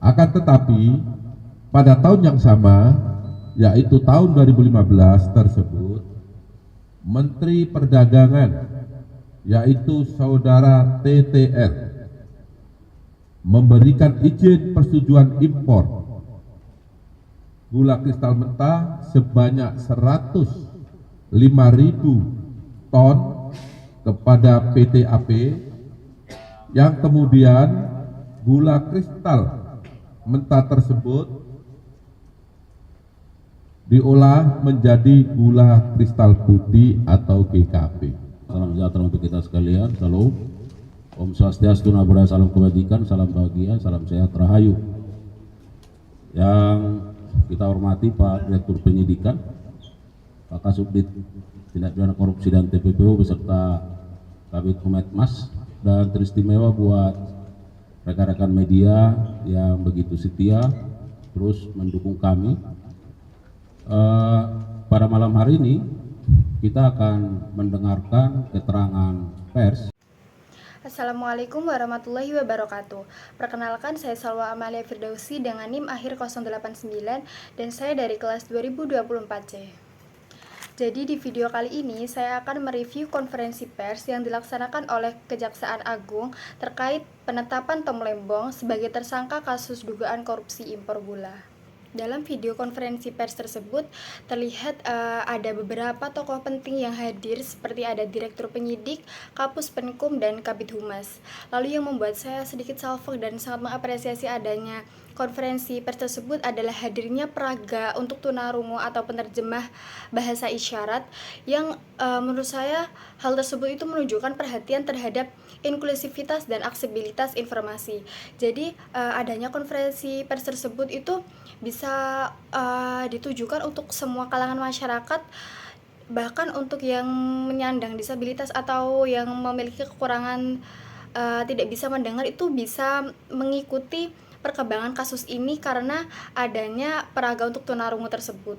Akan tetapi pada tahun yang sama, yaitu tahun 2015 tersebut, Menteri Perdagangan, yaitu Saudara TTR, memberikan izin persetujuan impor gula kristal mentah sebanyak 105.000 ton kepada PT AP, yang kemudian gula kristal mentah tersebut diolah menjadi gula kristal putih atau GKP. Salam sejahtera untuk kita sekalian. Salam. Om Swastiastu, Namo Buddhaya, salam kebajikan, salam bahagia, salam sehat, rahayu. Yang kita hormati Pak Direktur Penyidikan, Pak Kasubdit Tindak Pidana Korupsi dan TPPU beserta Kabid Humas, dan teristimewa buat rekan-rekan media yang begitu setia terus mendukung kami. Pada malam hari ini kita akan mendengarkan keterangan pers. Assalamualaikum warahmatullahi wabarakatuh. Perkenalkan, saya Salwa Amalia Firdausi dengan NIM akhir 089 dan saya dari kelas 2024C. Jadi di video kali ini saya akan mereview konferensi pers yang dilaksanakan oleh Kejaksaan Agung terkait penetapan Tom Lembong sebagai tersangka kasus dugaan korupsi impor gula. Dalam video konferensi pers tersebut terlihat ada beberapa tokoh penting yang hadir, seperti ada Direktur Penyidik, Kapus Penkum, dan Kabid Humas. Lalu yang membuat saya sedikit salfok dan sangat mengapresiasi adanya konferensi pers tersebut adalah hadirnya peraga untuk tunarungu atau penerjemah bahasa isyarat yang menurut saya hal tersebut itu menunjukkan perhatian terhadap inklusivitas dan aksesibilitas informasi. Jadi adanya konferensi pers tersebut itu bisa ditujukan untuk semua kalangan masyarakat, bahkan untuk yang menyandang disabilitas atau yang memiliki kekurangan tidak bisa mendengar itu bisa mengikuti perkembangan kasus ini karena adanya peraga untuk tunarungu tersebut.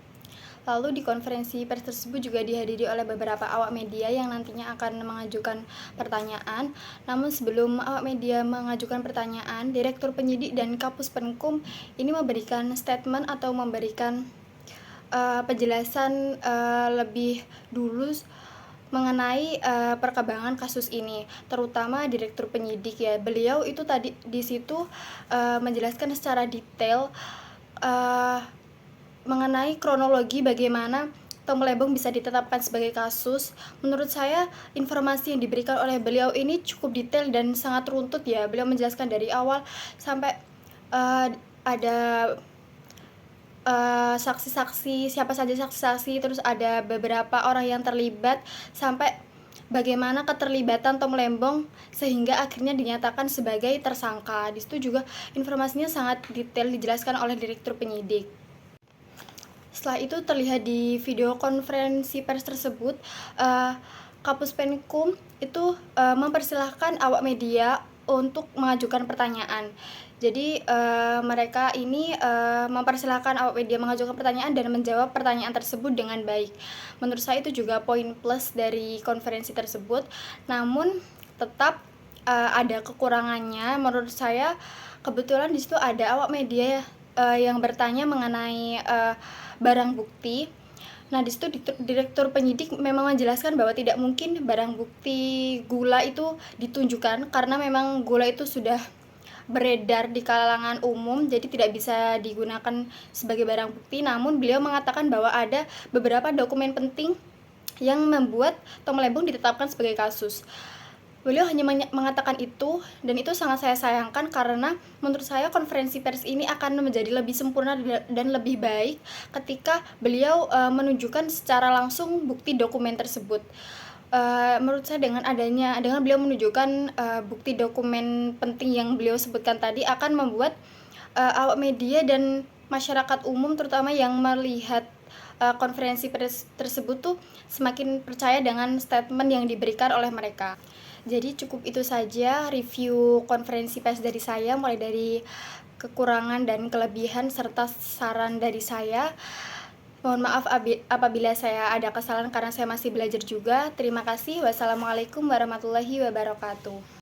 Lalu di konferensi pers tersebut juga dihadiri oleh beberapa awak media yang nantinya akan mengajukan pertanyaan. Namun sebelum awak media mengajukan pertanyaan, Direktur Penyidik dan Kapus Penkum ini memberikan statement atau memberikan penjelasan lebih dulu mengenai perkembangan kasus ini, terutama Direktur Penyidik ya. Beliau itu tadi di situ menjelaskan secara detail mengenai kronologi bagaimana Tom Lembong bisa ditetapkan sebagai kasus. Menurut saya informasi yang diberikan oleh beliau ini cukup detail dan sangat runtut ya. Beliau menjelaskan dari awal sampai ada saksi-saksi, siapa saja saksi-saksi, terus ada beberapa orang yang terlibat, sampai bagaimana keterlibatan Tom Lembong sehingga akhirnya dinyatakan sebagai tersangka. Di situ juga informasinya sangat detail dijelaskan oleh Direktur Penyidik. Setelah itu terlihat di video konferensi pers tersebut, Kapus Penkum itu mempersilahkan awak media untuk mengajukan pertanyaan. Jadi mereka ini mempersilahkan awak media mengajukan pertanyaan dan menjawab pertanyaan tersebut dengan baik. Menurut saya itu juga poin plus dari konferensi tersebut. Namun tetap ada kekurangannya. Menurut saya kebetulan di situ ada awak media yang bertanya mengenai barang bukti. Nah, di situ Direktur Penyidik memang menjelaskan bahwa tidak mungkin barang bukti gula itu ditunjukkan karena memang gula itu sudah beredar di kalangan umum, jadi tidak bisa digunakan sebagai barang bukti. Namun beliau mengatakan bahwa ada beberapa dokumen penting yang membuat Tom Lembong ditetapkan sebagai kasus. Beliau hanya mengatakan itu, dan itu sangat saya sayangkan karena menurut saya konferensi pers ini akan menjadi lebih sempurna dan lebih baik ketika beliau menunjukkan secara langsung bukti dokumen tersebut. Menurut saya dengan beliau menunjukkan bukti dokumen penting yang beliau sebutkan tadi akan membuat awak media dan masyarakat umum terutama yang melihat konferensi pers tersebut tuh semakin percaya dengan statement yang diberikan oleh mereka. Jadi cukup itu saja review konferensi pers dari saya, mulai dari kekurangan dan kelebihan serta saran dari saya. Mohon maaf apabila saya ada kesalahan karena saya masih belajar juga. Terima kasih. Wassalamualaikum warahmatullahi wabarakatuh.